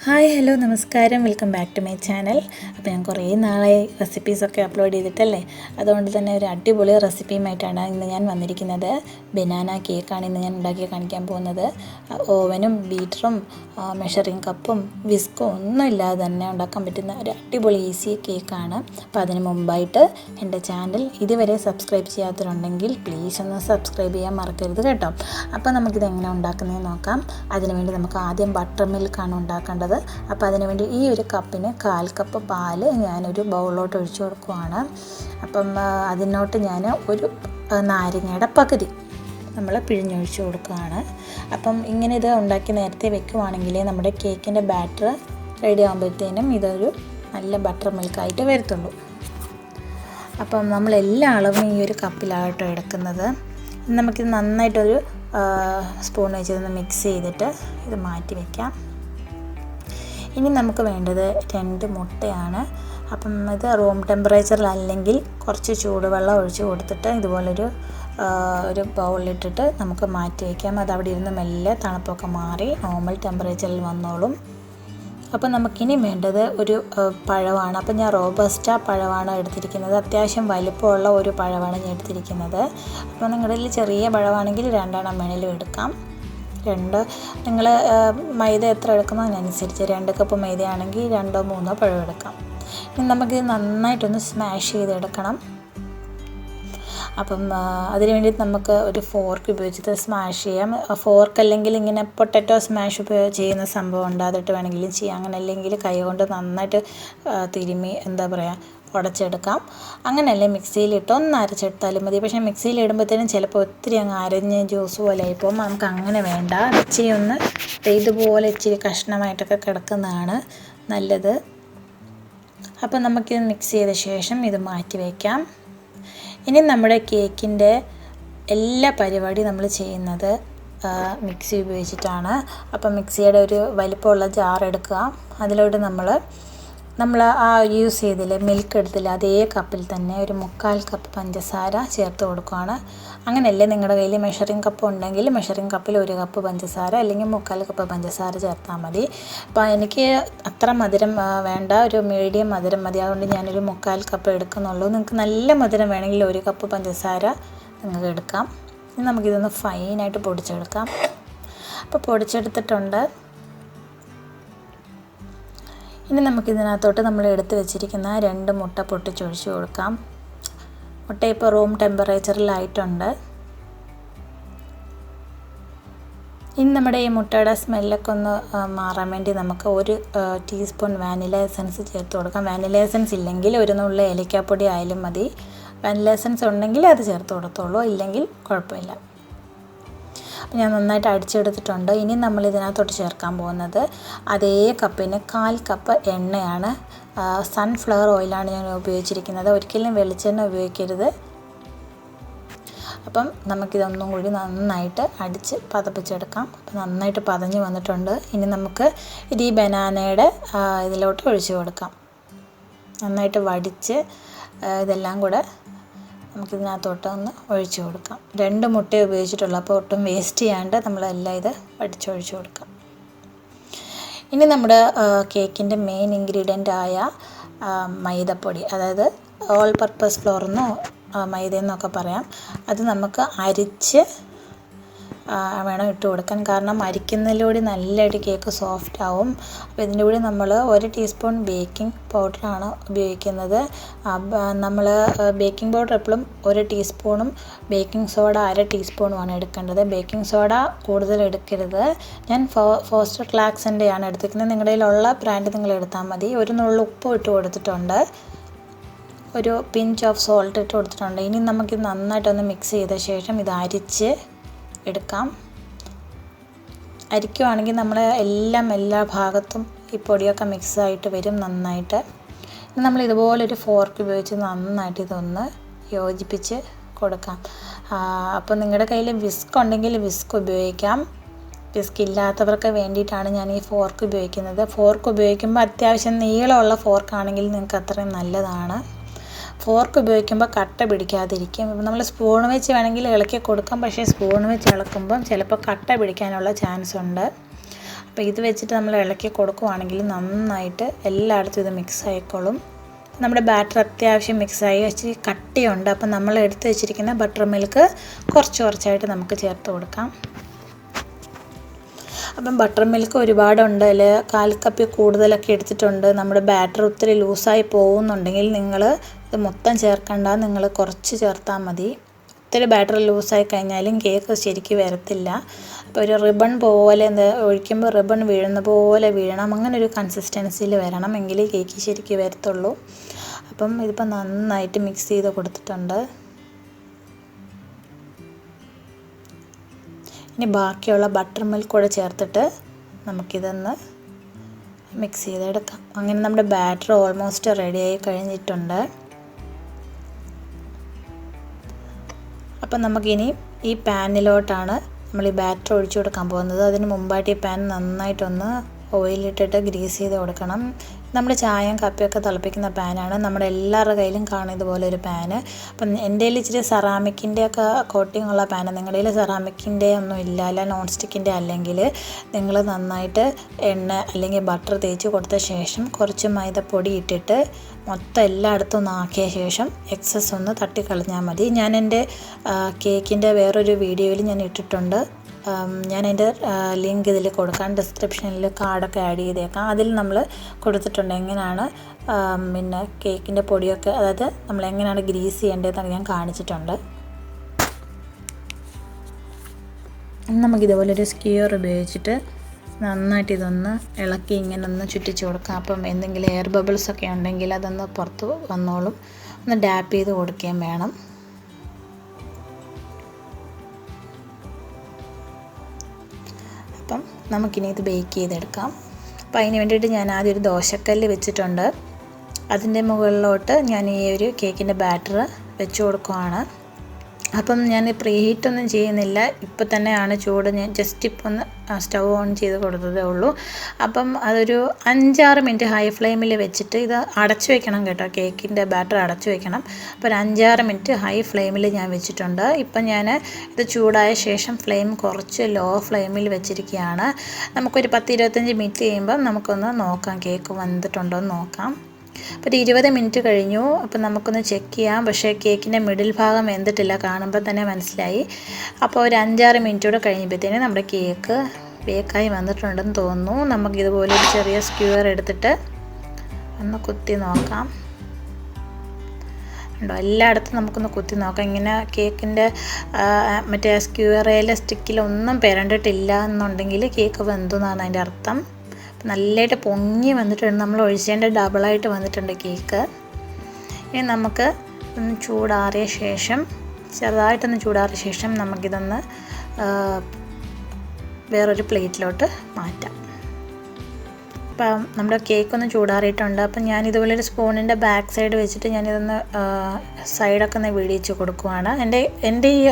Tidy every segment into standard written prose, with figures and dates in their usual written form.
Hi hello നമസ്കാരം, welcome back to my channel. അപ്പോൾ ഞാൻ കുറേ നാളായി റെസിപ്പീസൊക്കെ അപ്ലോഡ് ചെയ്തിട്ടല്ലേ, അതുകൊണ്ട് തന്നെ ഒരു അടിപൊളി റെസിപ്പിയുമായിട്ടാണ് ഇന്ന് ഞാൻ വന്നിരിക്കുന്നത്. ബനാന കേക്കാണ് ഇന്ന് ഞാൻ ഉണ്ടാക്കി കാണിക്കാൻ പോകുന്നത്. ഓവനും ബീറ്ററും മെഷറിംഗ് കപ്പും വിസ്കും ഒന്നും ഇല്ലാതെ തന്നെ ഉണ്ടാക്കാൻ പറ്റുന്ന ഒരു അടിപൊളി ഈസി കേക്കാണ്. അപ്പോൾ അതിന് മുമ്പായിട്ട് എൻ്റെ ചാനൽ ഇതുവരെ സബ്സ്ക്രൈബ് ചെയ്യാത്തവരുണ്ടെങ്കിൽ പ്ലീസ് ഒന്ന് സബ്സ്ക്രൈബ് ചെയ്യാൻ മറക്കരുത് കേട്ടോ. അപ്പോൾ നമുക്കിത് എങ്ങനെ ഉണ്ടാക്കുന്നതെന്ന് നോക്കാം. അതിനുവേണ്ടി നമുക്ക് ആദ്യം ബട്ടർ മിൽക്കാണ് ഉണ്ടാക്കേണ്ടത്. അപ്പോൾ അതിനുവേണ്ടി ഈ ഒരു കപ്പിന് 1/4 കപ്പ് പാല് ഞാനൊരു ബൗളിലോട്ട് ഒഴിച്ചു കൊടുക്കുവാണ്. അപ്പം അതിനോട്ട് ഞാൻ ഒരു നാരങ്ങയുടെ പകുതി നമ്മൾ പിഴിഞ്ഞൊഴിച്ച് കൊടുക്കുകയാണ്. അപ്പം ഇങ്ങനെ ഇത് ഉണ്ടാക്കി നേരത്തെ വെക്കുവാണെങ്കിൽ നമ്മുടെ കേക്കിൻ്റെ ബാറ്റർ റെഡി ആകുമ്പോഴത്തേനും ഇതൊരു നല്ല ബട്ടർ മിൽക്കായിട്ട് വരത്തുള്ളൂ. അപ്പം നമ്മളെല്ലാ അളവും ഈ ഒരു കപ്പിലായിട്ടോ എടുക്കുന്നത്. നമുക്കിത് നന്നായിട്ടൊരു സ്പൂൺ വെച്ചിരുന്ന് മിക്സ് ചെയ്തിട്ട് ഇത് മാറ്റി വയ്ക്കാം. ഇനി നമുക്ക് വേണ്ടത് 2 മുട്ടയാണ്. അപ്പം ഇത് റൂം ടെമ്പറേച്ചറിൽ അല്ലെങ്കിൽ കുറച്ച് ചൂടുവെള്ളം ഒഴിച്ച് കൊടുത്തിട്ട് ഇതുപോലൊരു ഒരു ബൗളിലിട്ടിട്ട് നമുക്ക് മാറ്റി വയ്ക്കാം. അത് അവിടെ ഇരുന്ന് മെല്ലെ തണുപ്പൊക്കെ മാറി നോർമൽ ടെമ്പറേച്ചറിൽ വന്നോളും. അപ്പോൾ നമുക്കിനി വേണ്ടത് ഒരു പഴമാണ്. അപ്പോൾ ഞാൻ റോബസ്റ്റ പഴമാണ് എടുത്തിരിക്കുന്നത്. അത്യാവശ്യം വലിപ്പമുള്ള ഒരു പഴമാണ് ഞാൻ എടുത്തിരിക്കുന്നത്. അപ്പോൾ നിങ്ങളുടെ കയ്യിൽ ചെറിയ പഴമാണെങ്കിൽ 2 വേണേലും എടുക്കാം. നിങ്ങൾ മൈദ എത്ര എടുക്കുന്നോ അതിനനുസരിച്ച് 2 കപ്പ് മൈദയാണെങ്കിൽ 2-3 പഴം എടുക്കാം. ഇനി നമുക്കിത് നന്നായിട്ടൊന്ന് സ്മാഷ് ചെയ്തെടുക്കണം. അപ്പം അതിന് വേണ്ടി നമുക്ക് ഒരു ഫോർക്ക് ഉപയോഗിച്ചിട്ട് സ്മാഷ് ചെയ്യാം. ഫോർക്ക് അല്ലെങ്കിൽ ഇങ്ങനെ പൊട്ടറ്റോ സ്മാഷ് ചെയ്യുന്ന സംഭവം ഉണ്ട്, അതിട്ട് വേണമെങ്കിലും ചെയ്യാം. അങ്ങനെ അല്ലെങ്കിൽ കൈ കൊണ്ട് നന്നായിട്ട് തിരുമ്മി ഉടച്ചെടുക്കാം. അങ്ങനെയല്ലേ മിക്സിയിലിട്ട് ഒന്ന് അരച്ചെടുത്താലും മതി. പക്ഷേ മിക്സിയിലിടുമ്പോഴത്തേനും ചിലപ്പോൾ ഒത്തിരി അങ്ങ് അരഞ്ഞ് ജ്യൂസ് പോലെ ആയിപ്പോൾ നമുക്ക് അങ്ങനെ വേണ്ട. ഇച്ചിരി ഒന്ന് ഇതുപോലെ ഇച്ചിരി കഷ്ണമായിട്ടൊക്കെ കിടക്കുന്നതാണ് നല്ലത്. അപ്പോൾ നമുക്കിത് മിക്സ് ചെയ്ത ശേഷം ഇത് മാറ്റി വയ്ക്കാം. ഇനി നമ്മുടെ കേക്കിൻ്റെ എല്ലാ പരിപാടിയും നമ്മൾ ചെയ്യുന്നത് മിക്സി ഉപയോഗിച്ചിട്ടാണ്. അപ്പം മിക്സിയുടെ ഒരു വലിപ്പമുള്ള ജാർ എടുക്കുക. അതിലോട്ട് നമ്മൾ ആ യൂസ് ചെയ്തില്ലേ മിൽക്ക് എടുത്തില്ല, അതേ കപ്പിൽ തന്നെ ഒരു 1/4 കപ്പ് പഞ്ചസാര ചേർത്ത് കൊടുക്കുകയാണ്. അങ്ങനെയല്ലേ നിങ്ങളുടെ കയ്യിൽ മെഷറിംഗ് കപ്പ് ഉണ്ടെങ്കിൽ മെഷറിംഗ് കപ്പിൽ 1 കപ്പ് പഞ്ചസാര അല്ലെങ്കിൽ 1/4 കപ്പ് പഞ്ചസാര ചേർത്താൽ മതി. അപ്പോൾ എനിക്ക് അത്ര മധുരം വേണ്ട, ഒരു മീഡിയം മധുരം മതി. അതുകൊണ്ട് ഞാനൊരു 1/4 കപ്പ് എടുക്കുന്നുള്ളൂ. നിങ്ങൾക്ക് നല്ല മധുരം വേണമെങ്കിൽ 1 കപ്പ് പഞ്ചസാര നിങ്ങൾക്ക് എടുക്കാം. ഇനി നമുക്കിതൊന്ന് ഫൈനായിട്ട് പൊടിച്ചെടുക്കാം. അപ്പോൾ പൊടിച്ചെടുത്തിട്ടുണ്ട്. ഇനി നമുക്കിതിനകത്തോട്ട് നമ്മൾ എടുത്ത് വെച്ചിരിക്കുന്ന 2 മുട്ട പൊട്ടിച്ചൊഴിച്ച് കൊടുക്കാം. മുട്ട ഇപ്പോൾ റൂം ടെമ്പറേച്ചറിലായിട്ടുണ്ട്. ഇനി നമ്മുടെ ഈ മുട്ടയുടെ സ്മെല്ലൊക്കെ ഒന്ന് മാറാൻ വേണ്ടി നമുക്ക് 1 ടീസ്പൂൺ വാനില എസൻസ് ചേർത്ത് കൊടുക്കാം. വാനില എസൻസ് ഇല്ലെങ്കിൽ 1 നുള്ളി ഏലക്കാപ്പൊടി ആയാലും മതി. വാനില എസൻസ് ഉണ്ടെങ്കിൽ അത് ചേർത്ത് കൊടുത്തോളൂ, ഇല്ലെങ്കിൽ കുഴപ്പമില്ല. ഞാൻ നന്നായിട്ട് അടിച്ചെടുത്തിട്ടുണ്ട്. ഇനി നമ്മൾ ഇതിനകത്തോട്ട് ചേർക്കാൻ പോകുന്നത് അതേ കപ്പിന് 1/4 കപ്പ് എണ്ണയാണ്. സൺഫ്ലവർ ഓയിലാണ് ഞാൻ ഉപയോഗിച്ചിരിക്കുന്നത്. ഒരിക്കലും വെളിച്ചെണ്ണ ഉപയോഗിക്കരുത്. അപ്പം നമുക്കിതൊന്നും കൂടി നന്നായിട്ട് അടിച്ച് പതപ്പിച്ചെടുക്കാം. അപ്പം നന്നായിട്ട് പതഞ്ഞ് വന്നിട്ടുണ്ട്. ഇനി നമുക്ക് ഇത് ഈ ബനാനയുടെ ഇതിലോട്ട് ഒഴിച്ച് കൊടുക്കാം. നന്നായിട്ട് വടിച്ച് ഇതെല്ലാം കൂടെ നമുക്കിതിനകത്തോട്ട് ഒന്ന് ഒഴിച്ച് കൊടുക്കാം. 2 മുട്ട ഉപയോഗിച്ചിട്ടുള്ളൂ, അപ്പോൾ ഒട്ടും വേസ്റ്റ് ചെയ്യാണ്ട് നമ്മളെല്ലാം ഇത് വടിച്ചൊഴിച്ച് കൊടുക്കാം. ഇനി നമ്മുടെ കേക്കിൻ്റെ മെയിൻ ഇൻഗ്രീഡിയൻ്റ് ആയ മൈദപ്പൊടി, അതായത് ഓൾ പർപ്പസ് ഫ്ലോർ എന്നോ മൈദയെന്നൊക്കെ പറയാം, അത് നമുക്ക് അരിച്ച് വേണം ഇട്ട് കൊടുക്കാൻ. കാരണം അരിക്കുന്നതിലൂടെ നല്ലൊരു കേക്ക് സോഫ്റ്റ് ആവും. അപ്പോൾ ഇതിൻ്റെ കൂടെ നമ്മൾ 1 ടീസ്പൂൺ ബേക്കിംഗ് പൗഡറാണ് ഉപയോഗിക്കുന്നത്. നമ്മൾ ബേക്കിംഗ് പൗഡർ എപ്പോഴും 1 ടീസ്പൂണും ബേക്കിംഗ് സോഡ 1/2 ടീസ്പൂണുമാണ് എടുക്കേണ്ടത്. ബേക്കിംഗ് സോഡ കൂടുതൽ എടുക്കരുത്. ഞാൻ ഫോസ്റ്റർ ക്ലാക്സിൻ്റെയാണ് എടുത്തിരിക്കുന്നത്. നിങ്ങളുടെ കയ്യിലുള്ള ബ്രാൻഡ് നിങ്ങൾ എടുത്താൽ മതി. 1 നുള്ളു ഉപ്പ് ഇട്ട് കൊടുത്തിട്ടുണ്ട്, ഒരു പിഞ്ച് ഓഫ് സോൾട്ട് ഇട്ട് കൊടുത്തിട്ടുണ്ട്. ഇനി നമുക്കിത് നന്നായിട്ടൊന്ന് മിക്സ് ചെയ്ത ശേഷം ഇത് അരിച്ച് എടുക്കാം. അരിക്കുവാണെങ്കിൽ നമ്മൾ എല്ലാ ഭാഗത്തും ഈ പൊടിയൊക്കെ മിക്സായിട്ട് വരും നന്നായിട്ട്. നമ്മൾ ഇതുപോലൊരു ഫോർക്ക് ഉപയോഗിച്ച് നന്നായിട്ട് ഇതൊന്ന് യോജിപ്പിച്ച് കൊടുക്കാം. അപ്പോൾ നിങ്ങളുടെ കയ്യിൽ വിസ്ക് ഉണ്ടെങ്കിൽ വിസ്ക് ഉപയോഗിക്കാം. വിസ്ക് ഇല്ലാത്തവർക്ക് വേണ്ടിയിട്ടാണ് ഞാൻ ഈ ഫോർക്ക് ഉപയോഗിക്കുന്നത്. ഫോർക്ക് ഉപയോഗിക്കുമ്പോൾ അത്യാവശ്യം നീളമുള്ള ഫോർക്കാണെങ്കിൽ നിങ്ങൾക്ക് അത്രയും നല്ലതാണ്. ഫോർക്ക് ഉപയോഗിക്കുമ്പോൾ കട്ട പിടിക്കാതിരിക്കും. ഇപ്പം നമ്മൾ സ്പൂൺ വെച്ച് വേണമെങ്കിൽ ഇളക്കി കൊടുക്കാം, പക്ഷേ സ്പൂൺ വെച്ച് ഇളക്കുമ്പം ചിലപ്പോൾ കട്ട പിടിക്കാനുള്ള ചാൻസ് ഉണ്ട്. അപ്പോൾ ഇത് വെച്ചിട്ട് നമ്മൾ ഇളക്കി കൊടുക്കുവാണെങ്കിൽ നന്നായിട്ട് എല്ലായിടത്തും ഇത് മിക്സ് ആയിക്കോളും. നമ്മുടെ ബാറ്റർ അത്യാവശ്യം മിക്സായി ഇച്ചിരി കട്ടിയുണ്ട്. അപ്പം നമ്മൾ എടുത്ത് വെച്ചിരിക്കുന്ന ബട്ടർ മിൽക്ക് കുറച്ചായിട്ട് നമുക്ക് ചേർത്ത് കൊടുക്കാം. അപ്പം ബട്ടർ മിൽക്ക് ഒരുപാടുണ്ട്, അതിൽ 1/4 കപ്പിൽ കൂടുതലൊക്കെ എടുത്തിട്ടുണ്ട്. നമ്മുടെ ബാറ്റർ ഒത്തിരി ലൂസായി പോകുന്നുണ്ടെങ്കിൽ നിങ്ങൾ ഇത് മൊത്തം ചേർക്കണ്ട, നിങ്ങൾ കുറച്ച് ചേർത്താൽ മതി. ഒത്തിരി ബാറ്റർ ലൂസായി കഴിഞ്ഞാലും കേക്ക് ശരിക്കും വരത്തില്ല. അപ്പോൾ ഒരു റിബൺ പോലെ ഒഴിക്കുമ്പോൾ റിബൺ വീഴുന്ന പോലെ വീഴണം, അങ്ങനെ ഒരു കൺസിസ്റ്റൻസിയിൽ വരണം, എങ്കിലേ കേക്ക് ശരിക്കും വരത്തുള്ളൂ. അപ്പം ഇതിപ്പോൾ നന്നായിട്ട് മിക്സ് ചെയ്ത് കൊടുത്തിട്ടുണ്ട്. ഇനി ബാക്കിയുള്ള ബട്ടർ മിൽക്ക് കൂടെ ചേർത്തിട്ട് നമുക്കിതൊന്ന് മിക്സ് ചെയ്തെടുക്കാം. അങ്ങനെ നമ്മുടെ ബാറ്റർ ഓൾമോസ്റ്റ് റെഡിയായി കഴിഞ്ഞിട്ടുണ്ട്. അപ്പം നമുക്കിനി ഈ പാനിലോട്ടാണ് നമ്മൾ ഈ ബാറ്റർ ഒഴിച്ചു കൊടുക്കാൻ പോകുന്നത്. അതിന് മുമ്പായിട്ട് ഈ പാൻ നന്നായിട്ടൊന്ന് ഓയിലിട്ടിട്ട് ഗ്രീസ് ചെയ്ത് കൊടുക്കണം. നമ്മുടെ ചായയും കാപ്പിയൊക്കെ തിളപ്പിക്കുന്ന പാനാണ്. നമ്മുടെ എല്ലാവരുടെ കയ്യിലും കാണും ഇതുപോലെ ഒരു പാന്. അപ്പം എൻ്റെ കയ്യിൽ ഇച്ചിരി സെറാമിക്കിൻ്റെ ഒക്കെ കോട്ടിംഗ് ഉള്ള പാനാണ്. നിങ്ങളുടെ കയ്യിൽ സെറാമിക്കിൻ്റെ ഒന്നും ഇല്ല നോൺ സ്റ്റിക്കിൻ്റെ അല്ലെങ്കിൽ നിങ്ങൾ നന്നായിട്ട് എണ്ണ അല്ലെങ്കിൽ ബട്ടർ തേച്ച് കൊടുത്ത ശേഷം കുറച്ച് മൈദപ്പൊടി ഇട്ടിട്ട് മൊത്തം എല്ലായിടത്തും ഒന്ന് ആക്കിയ ശേഷം എക്സസ് ഒന്ന് തട്ടിക്കളഞ്ഞാൽ മതി. ഞാൻ എൻ്റെ കേക്കിൻ്റെ വേറൊരു വീഡിയോയിൽ ഞാൻ ഇട്ടിട്ടുണ്ട്. ഞാൻ അതിൻ്റെ ലിങ്ക് ഇതിൽ കൊടുക്കാം, ഡിസ്ക്രിപ്ഷനിൽ കാർഡൊക്കെ ആഡ് ചെയ്തേക്കാം. അതിൽ നമ്മൾ കൊടുത്തിട്ടുണ്ട് എങ്ങനെയാണ് പിന്നെ കേക്കിൻ്റെ പൊടിയൊക്കെ, അതായത് നമ്മൾ എങ്ങനെയാണ് ഗ്രീസ് ചെയ്യേണ്ടതെന്നൊക്കെ ഞാൻ കാണിച്ചിട്ടുണ്ട്. നമുക്കിതുപോലൊരു സ്ക്യൂർ ഉപയോഗിച്ചിട്ട് നന്നായിട്ട് ഇതൊന്ന് ഇളക്കി ഇങ്ങനെ ഒന്ന് ചുറ്റിച്ച് കൊടുക്കാം. അപ്പം എന്തെങ്കിലും എയർ ബബിൾസൊക്കെ ഉണ്ടെങ്കിൽ അതൊന്ന് പുറത്ത് വന്നോളും. ഒന്ന് ഡാപ്പ് ചെയ്ത് കൊടുക്കുകയും വേണം. അപ്പം നമുക്കിനി ഇത് ബേക്ക് ചെയ്തെടുക്കാം. അപ്പം അതിന് വേണ്ടിയിട്ട് ഞാൻ ആദ്യം ഒരു ദോശക്കല്ല് വെച്ചിട്ടുണ്ട്. അതിൻ്റെ മുകളിലോട്ട് ഞാൻ ഈ ഒരു കേക്കിൻ്റെ ബാറ്റർ വെച്ച് കൊടുക്കുകയാണ്. അപ്പം ഞാൻ പ്രീ ഹീറ്റൊന്നും ചെയ്യുന്നില്ല, ഇപ്പം തന്നെയാണ് ചൂട്. ഞാൻ ജസ്റ്റ് ഇപ്പം ഒന്ന് സ്റ്റൗ ഓൺ ചെയ്ത് കൊടുത്തതേ ഉള്ളൂ. അപ്പം അതൊരു 5-6 മിനിറ്റ് ഹൈ ഫ്ലെയിമിൽ വെച്ചിട്ട് ഇത് അടച്ചു വെക്കണം കേട്ടോ, കേക്കിൻ്റെ ബാറ്റർ അടച്ചു വെക്കണം. അപ്പോൾ ഒരു 5-6 മിനിറ്റ് ഹൈ ഫ്ലെയിമിൽ ഞാൻ വെച്ചിട്ടുണ്ട്. ഇപ്പം ഞാൻ ഇത് ചൂടായ ശേഷം ഫ്ലെയിം കുറച്ച് ലോ ഫ്ലെയിമിൽ വെച്ചിരിക്കുകയാണ്. നമുക്കൊരു 10-25 മിനിറ്റ് കഴിയുമ്പം നമുക്കൊന്ന് നോക്കാം കേക്ക് വന്നിട്ടുണ്ടോ എന്ന് നോക്കാം. അപ്പോൾ ഒരു 20 മിനിറ്റ് കഴിഞ്ഞു. അപ്പം നമുക്കൊന്ന് ചെക്ക് ചെയ്യാം. പക്ഷേ കേക്കിൻ്റെ മിഡിൽ ഭാഗം വെന്തിട്ടില്ല, കാണുമ്പോൾ തന്നെ മനസ്സിലായി. അപ്പോൾ ഒരു 5-6 മിനിറ്റ് കൂടെ കഴിഞ്ഞപ്പോഴത്തേന് നമ്മുടെ കേക്ക് ബേക്കായി വന്നിട്ടുണ്ടെന്ന് തോന്നുന്നു. നമുക്കിതുപോലെ ഒരു ചെറിയ സ്ക്യൂർ എടുത്തിട്ട് ഒന്ന് കുത്തി നോക്കാം. ഉണ്ടോ, എല്ലായിടത്തും നമുക്കൊന്ന് കുത്തി നോക്കാം. ഇങ്ങനെ കേക്കിൻ്റെ മറ്റേ സ്ക്യൂറയിലെ സ്റ്റിക്കിലൊന്നും പെരണ്ടിട്ടില്ല എന്നുണ്ടെങ്കിൽ കേക്ക് വെന്തു എന്നാണ് അതിൻ്റെ അർത്ഥം. നല്ലതായിട്ട് പൊങ്ങി വന്നിട്ടുണ്ട്, നമ്മൾ ഒഴിച്ചതിൻ്റെ ഡബിളായിട്ട് വന്നിട്ടുണ്ട് കേക്ക്. ഇനി നമുക്ക് ഒന്ന് ചൂടാറിയ ശേഷം, ചെറുതായിട്ടൊന്ന് ചൂടാറിയ ശേഷം നമുക്കിതൊന്ന് വേറൊരു പ്ലേറ്റിലോട്ട് മാറ്റാം. അപ്പം നമ്മുടെ കേക്കൊന്ന് ചൂടാറിയിട്ടുണ്ട്. അപ്പം ഞാനിതുപോലെ ഒരു സ്പൂണിൻ്റെ ബാക്ക് സൈഡ് വെച്ചിട്ട് ഞാനിതൊന്ന് സൈഡൊക്കെ ഒന്ന് വീടിച്ച് കൊടുക്കുവാണ്. എൻ്റെ ഈ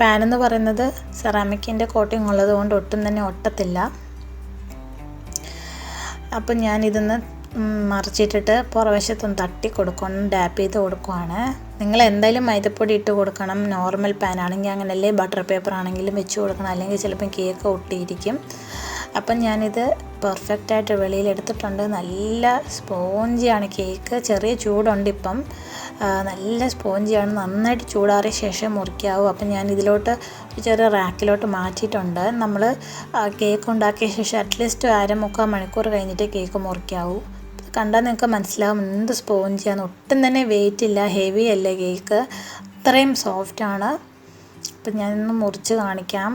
പാനെന്ന് പറയുന്നത് സെറാമിക്കിൻ്റെ കോട്ടിംഗ് ഉള്ളത് കൊണ്ട് ഒട്ടും തന്നെ ഒട്ടത്തില്ല. അപ്പം ഞാനിതൊന്ന് മറിച്ചിട്ടിട്ട് പുറവശത്തൊന്ന് തട്ടി കൊടുക്കണം, ഡാപ്പ് ചെയ്ത് കൊടുക്കുവാണ്. നിങ്ങൾ എന്തായാലും മൈദപ്പൊടി ഇട്ട് കൊടുക്കണം. നോർമൽ പാൻ ആണെങ്കിൽ അങ്ങനെയല്ലേ, ബട്ടർ പേപ്പർ ആണെങ്കിലും വെച്ച് കൊടുക്കണം, അല്ലെങ്കിൽ ചിലപ്പം കേക്ക് ഒട്ടിയിരിക്കും. അപ്പം ഞാനിത് പെർഫെക്റ്റായിട്ട് വെളിയിലെടുത്തിട്ടുണ്ട്. നല്ല സ്പോഞ്ചിയാണ് കേക്ക്, ചെറിയ ചൂടുണ്ട് ഇപ്പം, നല്ല സ്പോഞ്ചിയാണ്. നന്നായിട്ട് ചൂടാറിയ ശേഷം മുറിക്കാവൂ. അപ്പം ഞാൻ ഇതിലോട്ട് ഒരു ചെറിയ റാക്കിലോട്ട് മാറ്റിയിട്ടുണ്ട്. നമ്മൾ കേക്ക് ഉണ്ടാക്കിയ ശേഷം അറ്റ്ലീസ്റ്റ് 1/2-3 മണിക്കൂർ കഴിഞ്ഞിട്ട് കേക്ക് മുറിക്കാവൂ. കണ്ടാൽ നിങ്ങൾക്ക് മനസ്സിലാവും എന്ത് സ്പോഞ്ചിയാണ്, ഒട്ടും തന്നെ വെയിറ്റ് ഇല്ല, ഹെവി അല്ല കേക്ക്, അത്രയും സോഫ്റ്റാണ്. അപ്പം ഞാനൊന്ന് മുറിച്ച് കാണിക്കാം.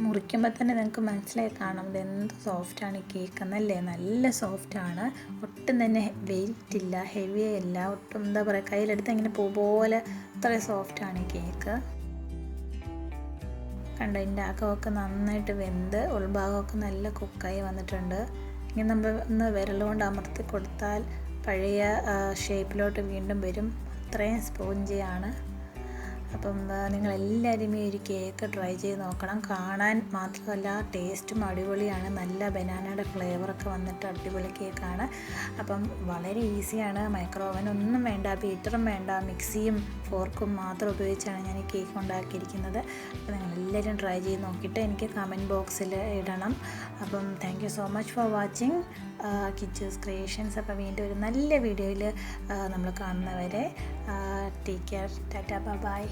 മുറിക്കുമ്പോൾ തന്നെ നിങ്ങൾക്ക് മനസ്സിലായി കാണാം ഇത് എന്ത് സോഫ്റ്റാണ് ഈ കേക്ക് എന്നല്ലേ. നല്ല സോഫ്റ്റാണ്, ഒട്ടും തന്നെ വെയിറ്റ് ഇല്ല, ഹെവി അല്ല, ഒട്ടും എന്താ പറയുക, കയ്യിലെടുത്ത് ഇങ്ങനെ പൂ പോലെ അത്രയും സോഫ്റ്റാണ് ഈ കേക്ക്. കണ്ടോ, ഇതിൻ്റെ അകമൊക്കെ നന്നായിട്ട് വെന്ത് ഉൾഭാഗമൊക്കെ നല്ല കുക്കായി വന്നിട്ടുണ്ട്. ഇങ്ങനെ നമ്മൾ ഒന്ന് വിരൽ കൊണ്ട് അമർത്തി കൊടുത്താൽ പഴയ ഷേപ്പിലോട്ട് വീണ്ടും വരും, അത്രയും സ്പോഞ്ചിയാണ്. അപ്പം നിങ്ങളെല്ലാവരും ഈ ഒരു കേക്ക് ട്രൈ ചെയ്ത് നോക്കണം. കാണാൻ മാത്രമല്ല ടേസ്റ്റും അടിപൊളിയാണ്. നല്ല ബനാനയുടെ ഫ്ലേവറൊക്കെ വന്നിട്ട് അടിപൊളി കേക്കാണ്. അപ്പം വളരെ ഈസിയാണ്. മൈക്രോ ഓവനൊന്നും വേണ്ട, ബീറ്ററും വേണ്ട, മിക്സിയും ഫോർക്കും മാത്രം ഉപയോഗിച്ചാണ് ഞാൻ ഈ കേക്ക് ഉണ്ടാക്കിയിരിക്കുന്നത്. അപ്പോൾ നിങ്ങളെല്ലാവരും ട്രൈ ചെയ്ത് നോക്കിയിട്ട് എനിക്ക് കമൻറ്റ് ബോക്സിൽ ഇടണം. അപ്പം thank you so much for watching Kichus creations. അപ്പോൾ വീണ്ടും ഒരു നല്ല വീഡിയോയിൽ നമ്മൾ കാണുന്നവരെ ടേക്ക് കെയർ, ടാറ്റാ, ബൈ.